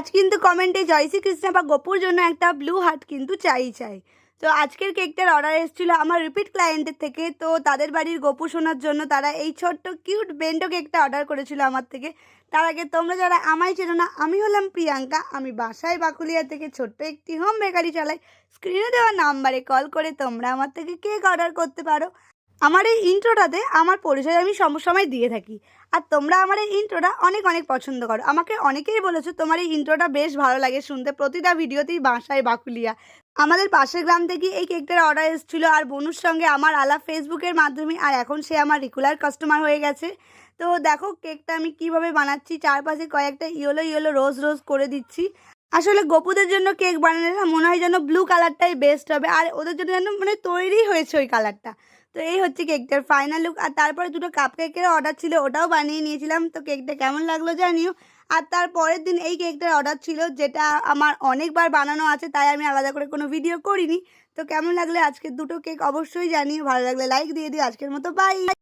আজ কিন্তু কমেন্টে জয়শ্রী কৃষ্ণা বা গপুর জন্য একটা ব্লু হার্ট কিন্তু চাই। তো আজকের কেকটার অর্ডার এসেছিলো আমার রিপিট ক্লায়েন্টের থেকে। তো তাদের বাড়ির গপু শোনার জন্য তারা এই ছোট্ট কিউট বেন্টো কেকটা অর্ডার করেছিল আমার থেকে। তার আগে তোমরা যারা আমায় চেনো না, আমি হলাম প্রিয়াঙ্কা। আমি বাসায় বাকুলিয়া থেকে ছোট্ট একটি হোম বেকারি চালাই। স্ক্রিনে দেওয়া নাম্বারে কল করে তোমরা আমার থেকে কেক অর্ডার করতে পারো। আমার এই ইন্ট্রোটাতে আমার পরিচয় আমি সময় দিয়ে থাকি। আর তোমরা আমার এই ইন্ট্রোটা অনেক অনেক পছন্দ করো। আমাকে অনেকেই বলেছো তোমার এই ইন্ট্রোটা বেশ ভালো লাগে শুনতে, প্রতিটা ভিডিওতেই বাসায় বাকুলিয়া। আমাদের পাশের গ্রাম থেকে এই কেকটার অর্ডার এসেছিলো আর বনুর সঙ্গে আমার আলাপ ফেসবুকের মাধ্যমে, আর এখন সে আমার রেগুলার কাস্টমার হয়ে গেছে। তো দেখো কেকটা আমি কিভাবে বানাচ্ছি, চারপাশে কয়েকটা ইয়েলো রোজ করে দিচ্ছি। আসলে গপুদের জন্য কেক বানালে না মনে হয় যেন ব্লু কালারটাই বেস্ট হবে, আর ওদের জন্য যেন মানে তৈরি হয়েছে ওই কালারটা। তো এই হচ্ছে কেকটার ফাইনাল লুক। আর তারপরে দুটো কাপ কেকের অর্ডার ছিল, ওটাও বানিয়ে নিয়েছিলাম। তো কেকটা কেমন লাগলো জানিও। আর তার পরের দিন এই কেকটার অর্ডার ছিল, যেটা আমার অনেকবার বানানো আছে, তাই আমি আলাদা করে কোনো ভিডিও করিনি। তো কেমন লাগলে আজকের দুটো কেক অবশ্যই জানিও। ভালো লাগলে লাইক দিয়ে দিও। আজকের মতো বাই।